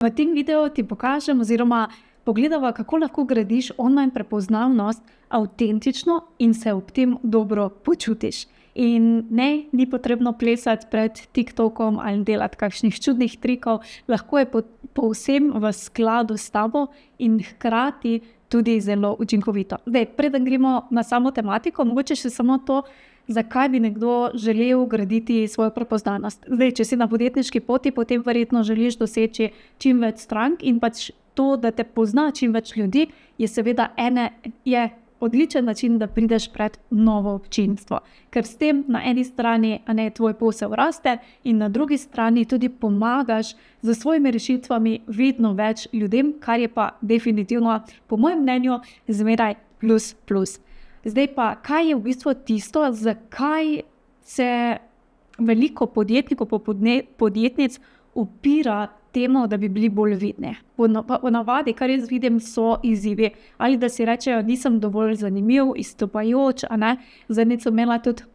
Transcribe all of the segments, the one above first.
V tem videu ti pokažem oziroma pogledava, kako lahko gradiš online prepoznavnost avtentično in se ob tem dobro počutiš. In ne, ni potrebno plesati pred TikTokom ali delati kakšnih čudnih trikov, lahko je povsem v skladu s tabo in hkrati tudi zelo učinkovito. Zdaj, preden gremo na samo tematiko, mogoče še samo to, zakaj bi nekdo želel graditi svojo prepoznavnost. Zdaj, če si na podjetniški poti, potem verjetno želiš doseči čim več strank in pač to, da te pozna čim več ljudi, je seveda odličen način, da prideš pred novo občinstvo. Ker s tem na eni strani tvoj posel raste in na drugi strani tudi pomagaš z svojimi rešitvami vedno več ljudem, kar je pa definitivno, po mojem mnenju, zmeraj plus. Zdaj pa, kaj je v bistvu tisto, zakaj se veliko podjetnikov, podjetnic upira temu, da bi bili bolj vidni. Po navadi, kar jaz vidim, so izzivi. Ali da si rečejo, nisem dovolj zanimiv, izstopajoč, Zadnjič sem imela tudi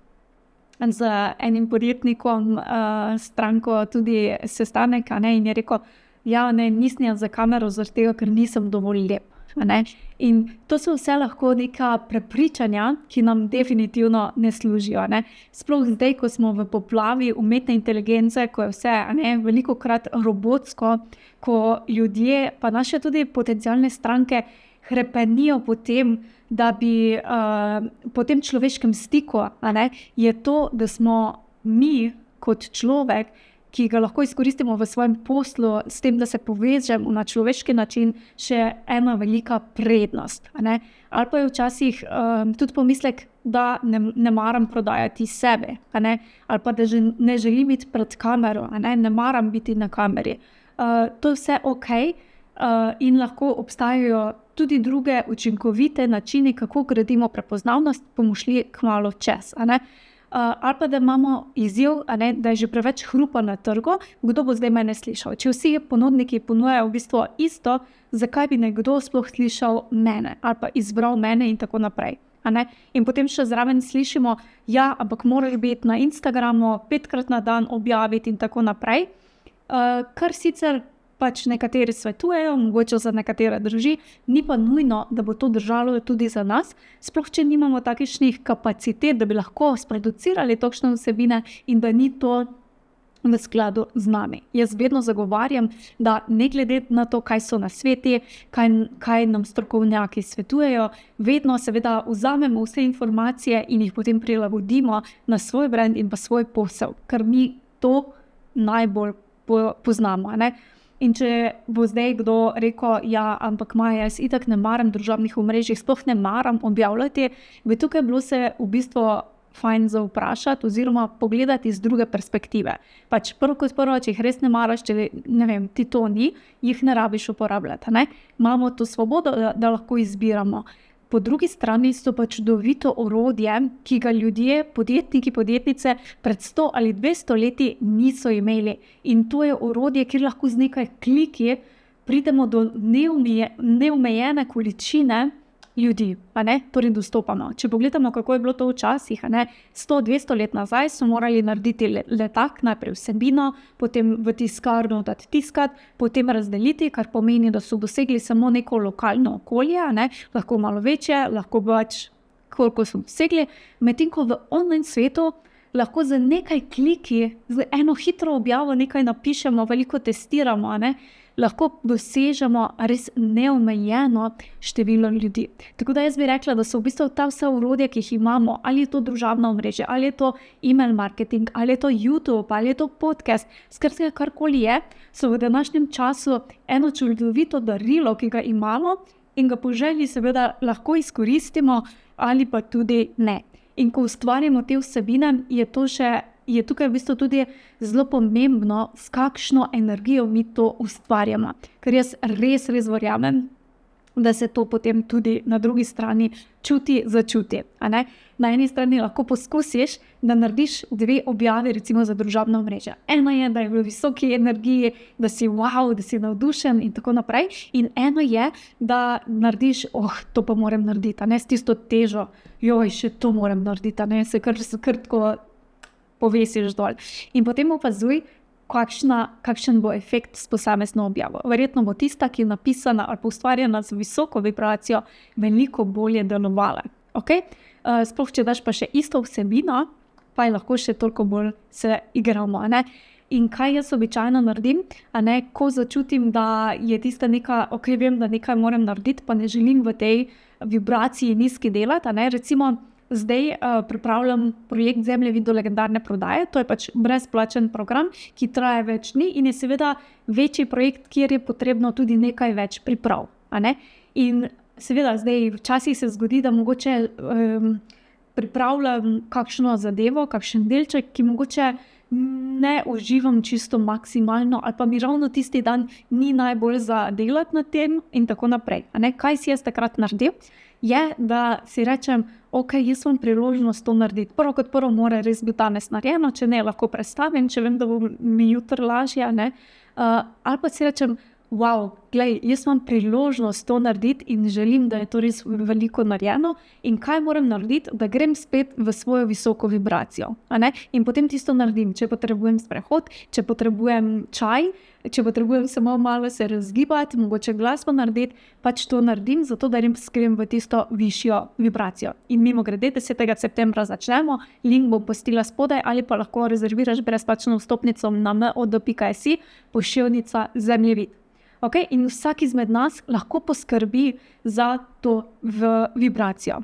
z enim podjetnikom stranko tudi sestanek, in je rekel, nisem jaz za kamero zaradi tega, ker nisem dovolj lep. In to so vse lahko neka prepričanja, ki nam definitivno ne služijo. Sploh zdaj, ko smo v poplavi umetne inteligence, ko je vse velikokrat robotsko, ko ljudje, pa naše tudi potencialne stranke, hrepenijo po tem, da bi po tem človeškem stiku, je to, da smo mi kot človek, ki ga lahko izkoristimo v svojem poslu, s tem, da se povežemo na človeški način, še ena velika prednost. Ali pa je včasih tudi pomislek, da ne maram prodajati sebe, ali pa da ne želim biti pred kamero, ne maram biti na kameri. To je vse okej, in lahko obstajajo tudi druge učinkovite načini, kako gradimo prepoznavnost, bomo šli kmalu čez. Ali pa da imamo izziv, da je že preveč hrupa na trgu, kdo bo zdaj mene slišal. Če vsi ponudniki ponujajo v bistvu isto, zakaj bi nekdo sploh slišal mene ali pa izbral mene in tako naprej. In potem še zraven slišimo, ampak moraš biti na Instagramu 5-krat na dan objaviti in tako naprej, kar sicer pač nekateri svetujejo, mogoče za nekatere drži, ni pa nujno, da bo to držalo tudi za nas, sploh če nimamo takšnih kapacitet, da bi lahko sproducirali takšne vsebine in da ni to v skladu z nami. Jaz vedno zagovarjam, da ne glede na to, kaj so nasveti, kaj nam strokovnjaki svetujejo, vedno seveda vzamemo vse informacije in jih potem prilagodimo na svoj brand in pa svoj posel, ker mi to najbolj poznamo. In če bo zdaj kdo rekel, ampak Maja, jaz itak ne maram družabnih omrežij, sploh ne maram objavljati, bi tukaj bilo se v bistvu fajn za vprašati oziroma pogledati iz druge perspektive. Pač prvo kot prvo, če jih res ne maraš, če ti to ni, jih ne rabiš uporabljati. Imamo to svobodo, da lahko izbiramo. Po drugi strani so pa čudovito orodje, ki ga ljudje, podjetniki, podjetnice pred 100 ali 200 leti niso imeli. In to je orodje, kjer lahko z nekaj kliki pridemo do neomejene količine ljudi, torej dostopamo. Če pogledamo, kako je bilo to včasih, 100-200 let nazaj so morali narediti letak, najprej vsebino, potem v tiskarno dati tiskat, potem razdeliti, kar pomeni, da so dosegli samo neko lokalno okolje, lahko malo večje, lahko pač koliko so dosegli, medtem ko v online svetu lahko z nekaj kliki, z eno hitro objavo nekaj napišemo, veliko testiramo, lahko dosežemo res neomejeno število ljudi. Tako da jaz bi rekla, da so v bistvu ta vsa orodja, ki jih imamo, ali je to družabno omrežje, ali je to email marketing, ali je to YouTube, ali je to podcast, skratka karkoli je, so v današnjem času eno čudovito darilo, ki ga imamo in ga po želji seveda lahko izkoristimo ali pa tudi ne. In ko ustvarjamo te vsebine, je tukaj v bistvu tudi zelo pomembno, s kakšno energijo mi to ustvarjamo. Ker jaz res verjamem, da se to potem tudi na drugi strani začuti. Na eni strani lahko poskusiš, da narediš 2 objave recimo za družabno omrežje. Eno je, da je v visoki energiji, da si da si navdušen in tako naprej. In eno je, da narediš, to pa moram narediti, s tisto težo, še to moram narediti, se kar tako povesiš dol. In potem opazuj, kakšen bo efekt s posamezno objavo. Verjetno bo tista, ki je napisana ali pa ustvarjena z visoko vibracijo, veliko bolje delovala. Okay? Sploh, če daš pa še isto vsebino, pa je lahko še toliko bolj se igramo. Ne? In kaj jaz običajno naredim, ko začutim, da je tista neka, vem, da nekaj moram narediti, pa ne želim v tej vibraciji nizki delati. Recimo, zdaj pripravljam projekt Zemljevid do legendarne prodaje, to je pač brezplačen program, ki traja več dni in je seveda večji projekt, kjer je potrebno tudi nekaj več priprav. In seveda zdaj včasih se zgodi, da mogoče pripravljam kakšno zadevo, kakšen delček, ki mogoče ne uživam čisto maksimalno ali pa mi ravno tisti dan ni najbolj za delati na tem in tako naprej. Kaj si jaz takrat naredim? Je, da si rečem, jaz imam priložnost to narediti. Prvo kot prvo mora res biti danes narejeno, če ne, lahko prestavim, če vem, da bo mi jutri lažje. Ali pa si rečem, glej, jaz imam priložnost to narediti in želim, da je to res veliko narejeno. In kaj moram narediti? Da grem spet v svojo visoko vibracijo. In potem tisto naredim, če potrebujem sprehod, če potrebujem čaj, če potrebujem samo malo se razgibati, mogoče glasbo narediti, pač to naredim, zato da grem v tisto višjo vibracijo. In mimogrede, 10. septembra začnemo, link bom postila spodaj ali pa lahko rezerviraš brezplačno vstopnico na mod.si, pošiljnica Zemljevid. In vsak izmed nas lahko poskrbi za to vibracijo.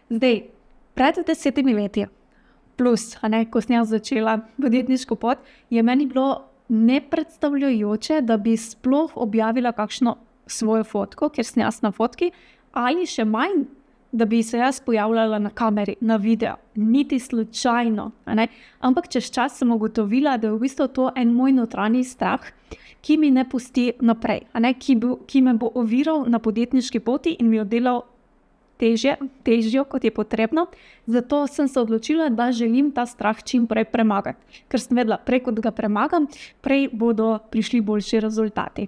Zdaj, pred 10 leti, plus, ko sem jaz začela podjetniško pot, je meni bilo nepredstavljajoče, da bi sploh objavila kakšno svojo fotko, ker sem jaz na fotki, ali še manj, da bi se jaz pojavljala na kameri, na video, niti slučajno. Ampak čez čas sem ugotovila, da je v bistvu to en moj notranji strah, ki mi ne pusti naprej, ki me bo oviral na podjetniški poti in mi jo delal težjo, kot je potrebno. Zato sem se odločila, da želim ta strah čim prej premagati. Ker sem vedela, prej kot ga premagam, prej bodo prišli boljši rezultati.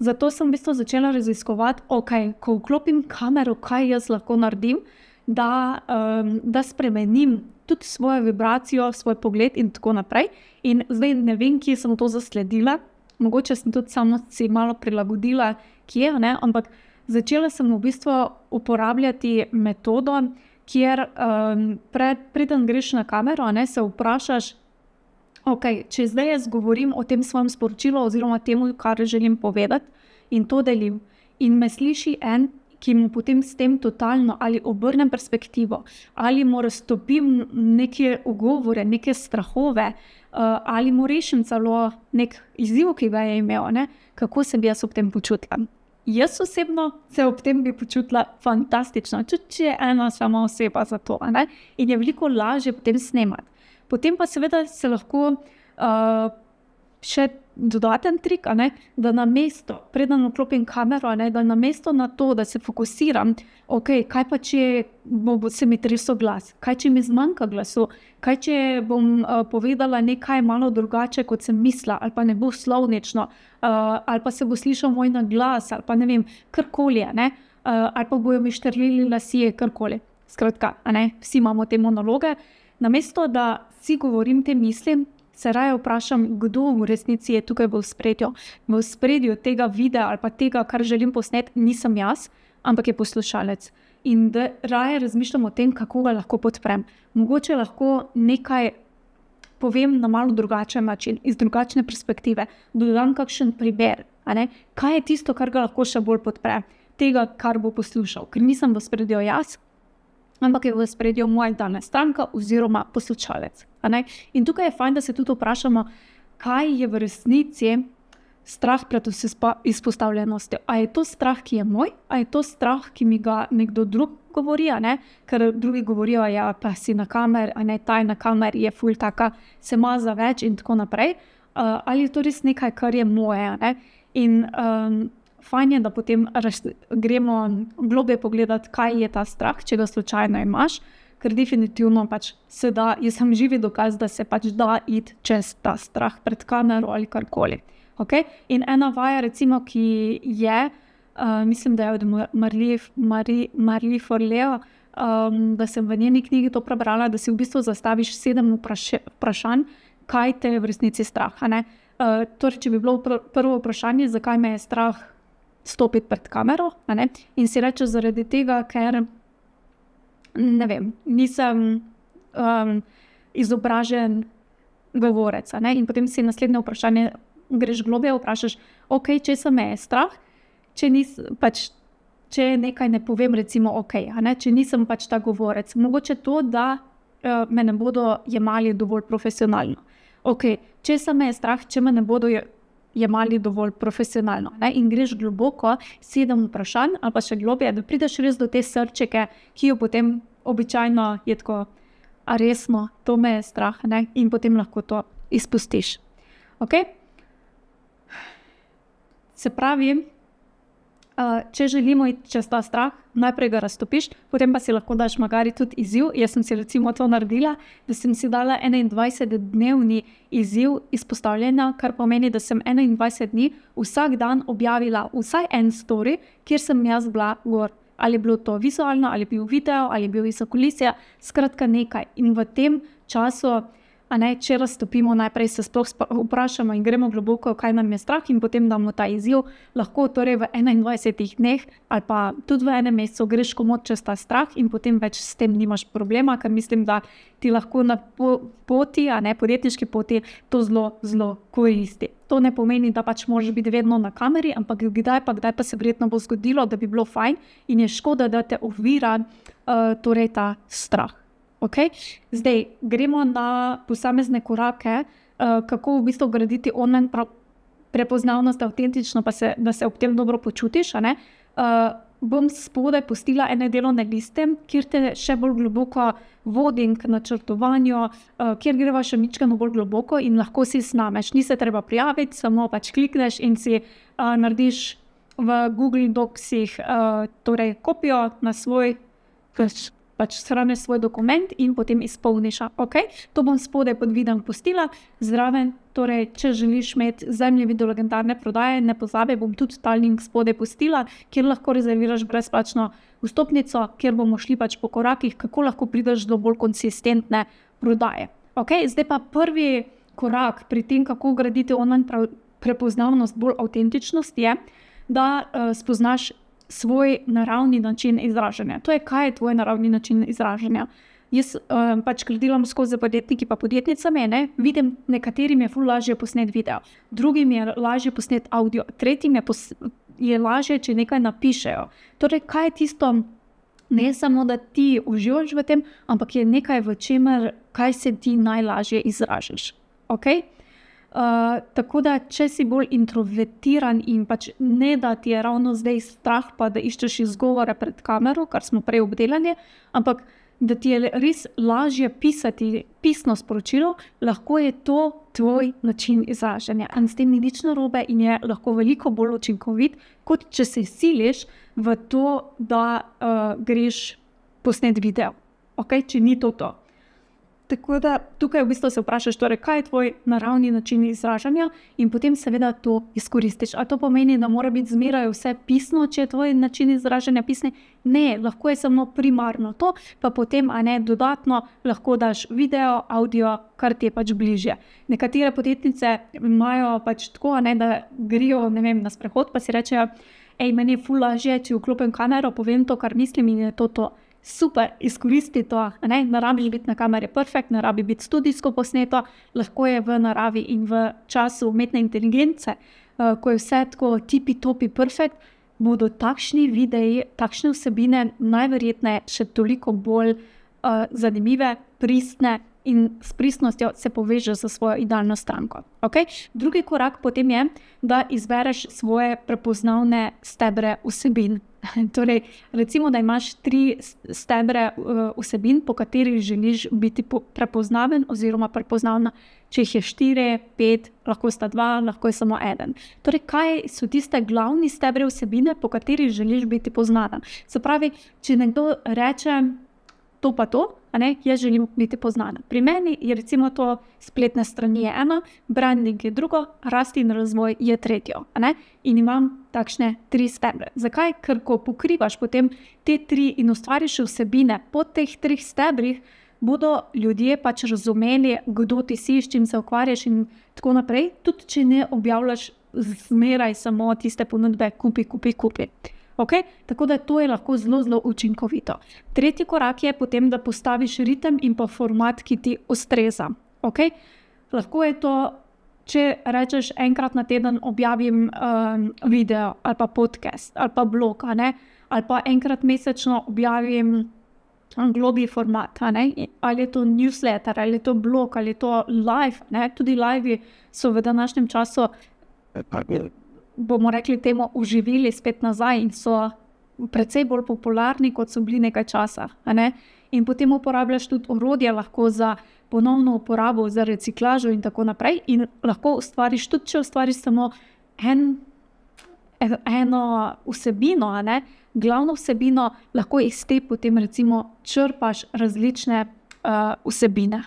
Zato sem v bistvu začela raziskovati, ko vklopim kamero, kaj jaz lahko naredim, da spremenim tudi svojo vibracijo, svoj pogled in tako naprej. In zdaj ne vem, kje sem to zasledila, mogoče sem tudi samo si malo prilagodila, kje, ampak začela sem v bistvu uporabljati metodo, kjer preden greš na kamero, se vprašaš, če zdaj jaz govorim o tem svojem sporočilu oziroma temu, kar želim povedati in to delim in me sliši en, ki mu potem s tem totalno ali obrnem perspektivo, ali mu raztopim neke ugovore, neke strahove, ali mu rešim celo nek izziv, ki ga je imel, kako se bi jaz ob tem počutila. Jaz osebno se ob tem bi počutila fantastično, če je ena sama oseba za to, in je veliko lažje potem snemati. Potem pa seveda se lahko še dodaten trik, da namesto, preden vklopim kamero, da namesto na to, da se fokusiram, kaj pa če se mi tresel glas, kaj če mi zmanjka glasu, kaj če bom povedala nekaj malo drugače, kot sem mislila, ali pa ne bo slovnično, ali pa se bo slišal moj naglas, ali pa ne vem, karkoli, ali pa bojo mi štrleli lasje, karkoli. Skratka, vsi imamo te monologe. Namesto, da si govorim te misli, se raje vprašam, kdo v resnici je tukaj v ospredju. V ospredju tega videa ali pa tega, kar želim posneti, nisem jaz, ampak je poslušalec. In da raje razmišljam o tem, kako ga lahko podprem. Mogoče lahko nekaj povem na malo drugačen način, iz drugačne perspektive, dodam kakšen primer. Kaj je tisto, kar ga lahko še bolj podpre? Tega, kar bo poslušal. Ker nisem v ospredju jaz, ampak je v ospredju moja danes stranka oziroma poslušalec. In tukaj je fajn, da se tudi vprašamo, kaj je v resnici strah pred izpostavljenostjo. A je to strah, ki je moj, a je to strah, ki mi ga nekdo drug govori, ker drugi govorijo, ja, pa si na kamer, ta na kamer je ful taka, se maza več in tako naprej. Ali je to res nekaj, kar je moje, In fajn je, da potem gremo globje pogledati, kaj je ta strah, če ga slučajno imaš, ker definitivno pač se da, jaz sem živi dokaz, da se pač da iti čez ta strah pred kamero ali karkoli. In ena vaja, recimo, ki je, mislim, da je od Marie Forleo, da sem v njeni knjigi to prebrala, da si v bistvu zastaviš 7 vprašanj, kaj te je v resnici strah. Torej, če bi bilo prvo vprašanje, zakaj me je strah stopiti pred kamero, in si rečeš zaradi tega, ker ne vem, nisem izobražen govorec. In potem si naslednje vprašanje, greš globje, vprašaš, ok, česa me je strah, če nekaj ne povem, recimo ok, če nisem pač ta govorec. Mogoče to, da me ne bodo jemali dovolj profesionalno. Ok, česa me je strah, če me ne bodo jemali dovolj profesionalno. In greš globoko, 7 vprašanj ali pa še globje, da prideš res do te srčike, ki jo potem običajno je tako, a resno, to me je strah, in potem lahko to izpustiš. Ok? Se pravi, če želimo iti čez ta strah, najprej ga raztopiš, potem pa si lahko daš magari tudi izziv. Jaz sem si recimo to naredila, da sem si dala 21-dnevni izziv izpostavljanja, kar pomeni, da sem 21 dni vsak dan objavila vsaj en story, kjer sem jaz bila gor. Ali je bilo to vizualno, ali je bil video, ali je bil iz okulisja, skratka nekaj. In v tem času, če raztopimo, najprej se sploh vprašamo in gremo globoko, kaj nam je strah, in potem damo ta izziv, lahko torej v 21 dneh ali pa tudi v enem mesecu greš komot čez ta strah in potem več s tem nimaš problema, ker mislim, da ti lahko na poti, podjetniški poti, to zelo, zelo koristi. To ne pomeni, da pač moraš biti vedno na kameri, ampak kdaj pa se verjetno bo zgodilo, da bi bilo fajn in je škoda, da te ovira torej ta strah. Okay? Zdaj, gremo na posamezne korake, kako v bistvu graditi online prepoznavnost avtentično, pa da se ob tem dobro počutiš. Bom spodaj pustila ene delovne liste, kjer te še bolj globoko vodim k načrtovanju, kjer greva še mičkeno bolj globoko in lahko si snameš. Ni se treba prijaviti, samo pač klikneš in si narediš v Google Docsih torej kopijo na svoj, pač shraniš svoj dokument in potem izpolniš. Okay? To bom spodaj pod videom pustila. Zraven, torej, če želiš imeti zemljevid do legendarne prodaje, ne pozabi, bom tudi ta link spodaj pustila, kjer lahko rezerviraš brezplačno vstopnico, kjer bomo šli pač po korakih, kako lahko prideš do bolj konsistentne prodaje. Okay? Zdaj pa prvi korak pri tem, kako graditi online prepoznavnost, bolj avtentičnost, je, da spoznaš svoj naravni način izražanja. To je, kaj je tvoj naravni način izražanja. Jaz pač ker delam skozi podjetniki pa podjetnicami, vidim, nekaterim je ful lažje posnet video, drugim je lažje posnet audio, tretjim je lažje, če nekaj napišejo. Torej, kaj je tisto, ne samo, da ti uživaš v tem, ampak je nekaj, v čemer, kaj se ti najlažje izražiš. Okay? Tako da, če si bolj introvertiran in pač ne, da ti je ravno zdaj strah, pa da iščeš izgovore pred kamero, kar smo prej obdelali, ampak da ti je res lažje pisati pisno sporočilo, lahko je to tvoj način izražanja. In s tem ni nič narobe in je lahko veliko bolj učinkovit, kot če se siliš v to, da greš posnet video. Okay? Če ni to. Tako da tukaj v bistvu se vprašaš, torej, kaj je tvoj naravni način izražanja in potem seveda to izkoristiš. A to pomeni, da mora biti zmeraj vse pisno, če je tvoj način izražanja pisni? Ne, lahko je samo primarno to, pa potem dodatno lahko daš video, audio, kar ti je pač bližje. Nekatere podjetnice imajo pač tako, da grejo, na sprehod, pa si rečejo, meni je ful lažje, če vklopim kamero, povem to, kar mislim in je to. Super, izkoristi to, ne rabiš biti na kameri perfekt, ne rabi biti studijsko posneto, lahko je v naravi in v času umetne inteligence, ko je vse tako tipi-topi perfekt, bodo takšni videi, takšne vsebine najverjetneje še toliko bolj zanimive, pristne in s pristnostjo se povežeš za svojo idealno stranko. Okay? Drugi korak potem je, da izbereš svoje prepoznavne stebre vsebin. Torej, recimo, da imaš 3 stebre vsebin, po katerih želiš biti prepoznaven oziroma prepoznavna. Če jih je 4, 5, lahko sta 2, lahko je samo 1. Torej, kaj so tiste glavni stebre vsebine, po katerih želiš biti poznaven? Se pravi, če nekdo reče to pa to, jaz želim biti poznana. Pri meni je recimo to spletne strani je ena, branding je drugo, rast in razvoj je tretjo. In imam takšne 3 stebre. Zakaj? Ker ko pokrivaš potem te 3 in ustvariš vsebine po teh 3 stebrih, bodo ljudje pač razumeli, kdo ti si, s čim se ukvarjaš in tako naprej, tudi če ne objavljaš zmeraj samo tiste ponudbe kupi. Okay? Tako da to je lahko zelo učinkovito. Tretji korak je potem, da postaviš ritem in pa format, ki ti ustreza. Okay? Lahko je to, če rečeš enkrat na teden objavim video ali pa podcast ali pa blog, ali pa enkrat mesečno objavim globlji format, ali je to newsletter, ali je to blog, ali je to live. Tudi live so v današnjem času, bomo rekli temu, uživili spet nazaj in so precej bolj popularni, kot so bili nekaj časa. In potem uporabljaš tudi orodje lahko za ponovno uporabo, za reciklažo in tako naprej. In lahko ustvariš, tudi če ustvariš samo eno vsebino, glavno vsebino, lahko iz te potem recimo črpaš različne vsebine.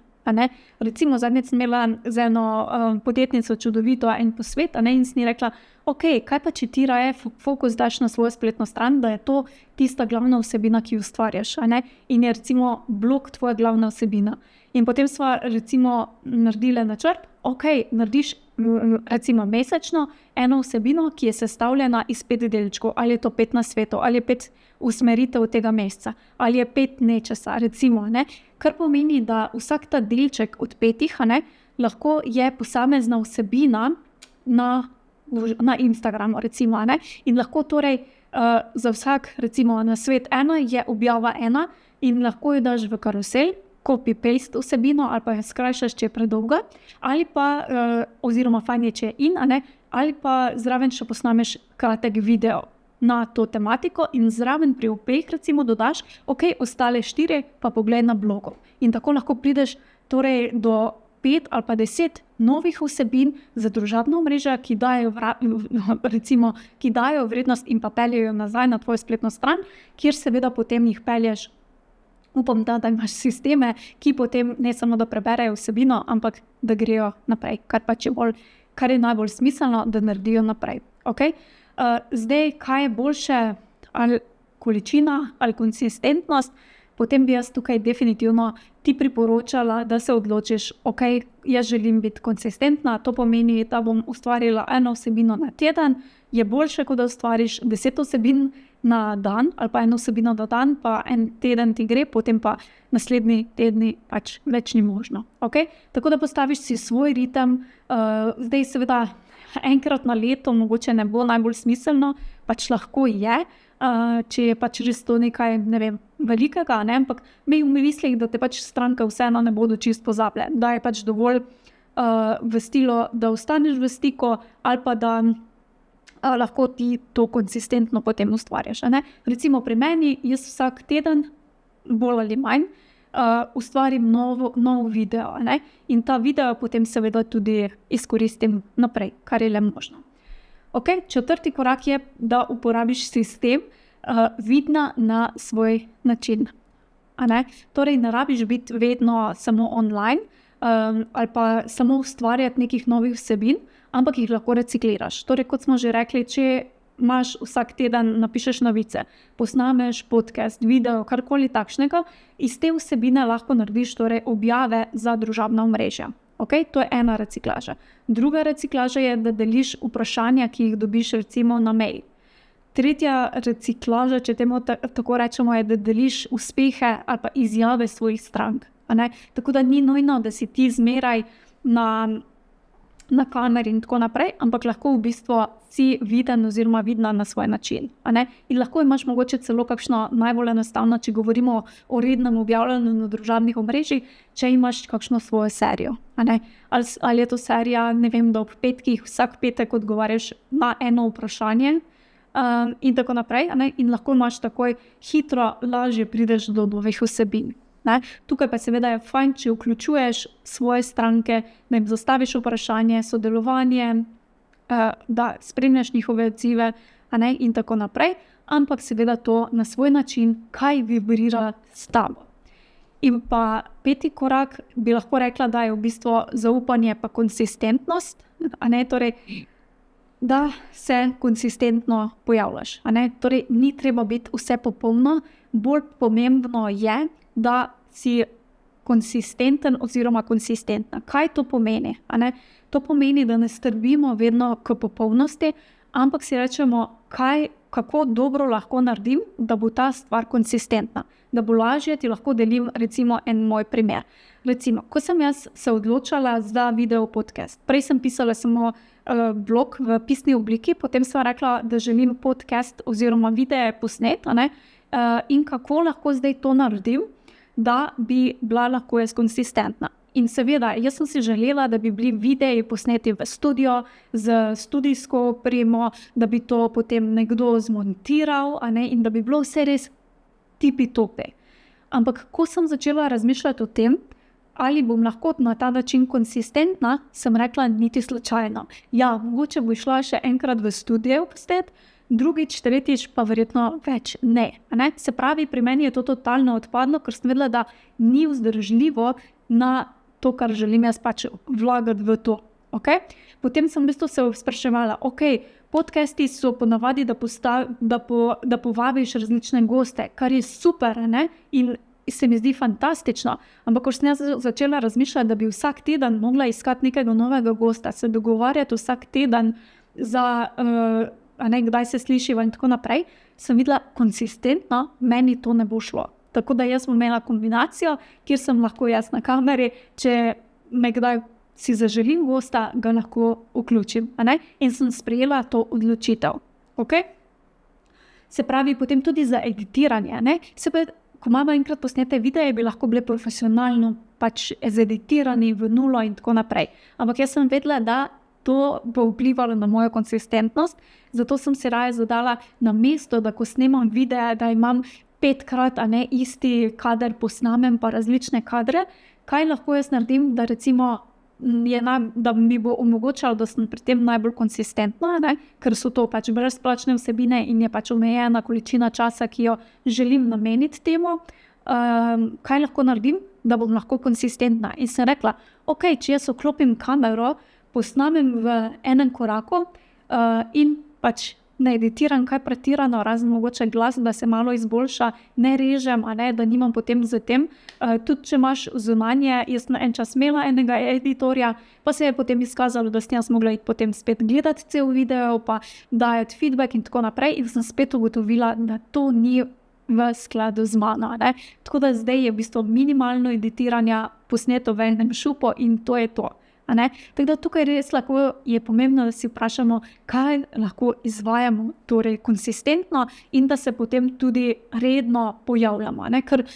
Recimo zadnjič sem imela z eno podjetnico čudovito en posvet, in sem ji rekla, kaj pa če ti raje fokus daš na svojo spletno stran, da je to tista glavna vsebina, ki jo ustvarjaš, in je recimo blog tvoja glavna vsebina. In potem sva recimo naredili načrt, narediš recimo mesečno eno vsebino, ki je sestavljena iz 5 delčkov, ali je to 5 nasvetov, ali je 5 usmeritev tega meseca, ali je 5 nečesa, recimo, kar pomeni, da vsak ta delček od 5 lahko je posamezna vsebina na Instagramu, recimo, in lahko torej za vsak, recimo, nasvet 1 je objava 1 in lahko jo daš v karusel, copy-paste vsebino ali pa jo skrajšaš, če je predolga, ali pa, oziroma fajn je, če je ali pa zraven še posnameš kratek video na to tematiko in zraven pri obeh recimo dodaš, ostale 4 pa pogled na blogu. In tako lahko prideš torej do 5 ali pa 10 novih vsebin za družabno omrežje, ki dajo vrednost in pa peljejo nazaj na tvojo spletno stran, kjer seveda potem jih pelješ. Upam, da imaš sisteme, ki potem ne samo da preberejo vsebino, ampak da grejo naprej, kar je najbolj smiselno, da naredijo naprej. Zdaj, kaj je boljše, ali količina ali konsistentnost, potem bi jaz tukaj definitivno ti priporočala, da se odločiš, jaz želim biti konsistentna, to pomeni, da bom ustvarila eno vsebino na teden, je boljše, kot da ustvariš 10 vsebin na dan, ali pa eno vsebino na dan, pa en teden ti gre, potem pa naslednji tedni pač več ni možno. Tako da postaviš si svoj ritem, zdaj seveda enkrat na leto mogoče ne bo najbolj smiselno, pač lahko je, če je pač res to nekaj, velikega, ampak imej v mislih, da te pač stranke vseeno ne bodo čisto pozabile, da je pač dovolj vestilo, da ostaneš v stiku, ali pa da lahko ti to konsistentno potem ustvarjaš. Recimo pri meni, jaz vsak teden, bolj ali manj, ustvarim nov video, in ta video potem seveda tudi izkoristim naprej, kar je le možno. Četrti korak je, da uporabiš sistem vidna na svoj način. Torej, ne rabiš biti vedno samo online ali pa samo ustvarjati nekih novih vsebin, ampak jih lahko recikliraš. Torej, kot smo že rekli, če imaš vsak teden, napišeš novice, posnameš podcast, video, karkoli takšnega, iz te vsebine lahko narediš torej objave za družabna omrežja. To je ena reciklaža. Druga reciklaža je, da deliš vprašanja, ki jih dobiš recimo na mail. Tretja reciklaža, če temu tako rečemo, je, da deliš uspehe ali pa izjave svojih strank. Tako da ni nujno, da si ti zmeraj na kameri in tako naprej, ampak lahko v bistvu si viden oziroma vidna na svoj način. In lahko imaš mogoče celo kakšno najbolj enostavno, če govorimo o rednem objavljanju na družabnih omrežjih, če imaš kakšno svojo serijo. Ali je to serija, da ob petkih vsak petek odgovarjaš na eno vprašanje in tako naprej. In lahko imaš takoj hitro, lažje prideš do novih vsebin. Tukaj pa seveda je fajn, če vključuješ svoje stranke, da jim zastaviš vprašanje, sodelovanje, da spremljaš njihove odzive, in tako naprej, ampak seveda to na svoj način, kaj vibrira s tabo. In pa 5. korak bi lahko rekla, da je v bistvu zaupanje pa konsistentnost, torej, da se konsistentno pojavljaš. Torej, ni treba biti vse popolno, bolj pomembno je, da si konsistenten oziroma konsistentna. Kaj to pomeni? To pomeni, da ne strmimo vedno k popolnosti, ampak si rečemo, kako dobro lahko naredim, da bo ta stvar konsistentna. Da bo lažje, ti lahko delim recimo en moj primer. Recimo, ko sem jaz se odločala za video podcast, prej sem pisala samo blog v pisni obliki, potem sem rekla, da želim podcast oziroma videe posnet, in kako lahko zdaj to naredim, da bi bila lahko jaz konsistentna. In seveda, jaz sem si želela, da bi bili videi posneti v studio, z studijsko opremo, da bi to potem nekdo zmontiral, in da bi bilo vse res tipi-topi. Ampak, ko sem začela razmišljati o tem, ali bom lahko na ta način konsistentna, sem rekla, niti slučajno. Ja, mogoče bo šla še enkrat v studio posnet, drugič, tretjič pa verjetno več ne. Se pravi, pri meni je to totalno odpadlo, ker sem vedela, da ni vzdržljivo na to, kar želim jaz pač vlagati v to. Okay? Potem sem v bistvu se spraševala, podcasti so ponavadi, da povabiš različne goste, kar je super, in se mi zdi fantastično. Ampak ko sem jaz začela razmišljati, da bi vsak teden mogla iskati nekega novega gosta, se dogovarjati vsak teden za kdaj se slišiva in tako naprej, sem videla konsistentno, meni to ne bo šlo. Tako da jaz bom imela kombinacijo, kjer sem lahko jaz na kameri, če me kdaj si zaželim gosta, ga lahko vključim. In sem sprejela to odločitev. Okay? Se pravi, potem tudi za editiranje. Se pravi, ko imamo enkrat posnete videe, bi lahko bile profesionalno pač zeditirani v nulo in tako naprej. Ampak jaz sem vedela, da to bo vplivalo na mojo konsistentnost, zato sem si raje zadala na mesto, da ko snemam videe, da imam 5krat isti kader posnamem pa različne kadre, kaj lahko jaz naredim, da recimo da mi bo omogočalo, da sem pri tem najbolj konsistentna, ker so to pač brezplačne vsebine in je pač omejena količina časa, ki jo želim nameniti temu. Kaj lahko naredim, da bom lahko konsistentna? In sem rekla, če jaz vklopim kamero, posnamem v enem koraku in pač ne editiram kaj pretirano, razen mogoče glas, da se malo izboljša, ne režem, da nimam potem za tem. Tudi če imaš zunanje, jaz na en čas imela enega editorja, pa se je potem izkazalo, da sem jaz mogla iti potem spet gledati cel video, pa dajati feedback in tako naprej, in sem spet ugotovila, da to ni v skladu z mano. Tako da zdaj je v bistvu minimalno editiranja posneto v enem šupu in to je to. Tako da tukaj res lahko je pomembno, da si vprašamo, kaj lahko izvajamo torej konsistentno in da se potem tudi redno pojavljamo. Ker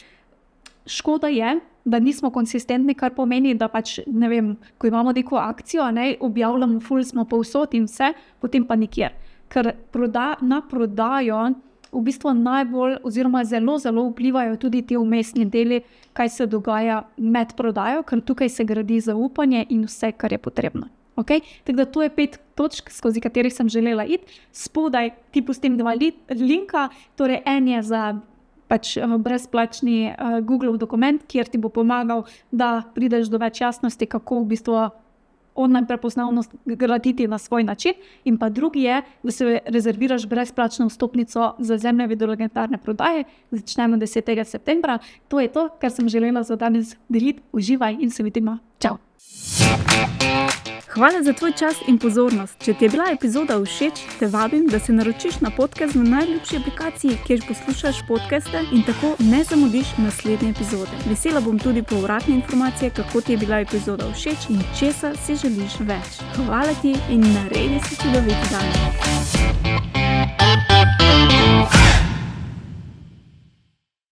škoda je, da nismo konsistentni, kar pomeni, da pač, ko imamo neko akcijo, objavljamo ful, smo povsod in vse, potem pa nikjer. Ker na prodajo v bistvu najbolj oziroma zelo, zelo vplivajo tudi ti vmesni deli, kaj se dogaja med prodajo, ker tukaj se gradi zaupanje in vse, kar je potrebno. Okay? Tako da to je 5 točk, skozi katerih sem želela iti. Spodaj ti pustim 2 linka, torej en je za pač brezplačni Google dokument, kjer ti bo pomagal, da prideš do več jasnosti, kako v bistvu online prepoznavnost graditi na svoj način, in pa drugi je, da se rezerviraš brezplačno vstopnico za Zemljevid legendarne prodaje. Začnemo 10. septembra. To je to, kar sem želela za danes deliti. Uživaj in se vidimo. Čau! Hvala za tvoj čas in pozornost. Če ti je bila epizoda všeč, te vabim, da se naročiš na podcast na najljubši aplikaciji, kjer poslušaš podcaste in tako ne zamudiš naslednje epizode. Vesela bom tudi povratne informacije, kako ti je bila epizoda všeč in česa si želiš več. Hvala ti in naredi si čudovit dan.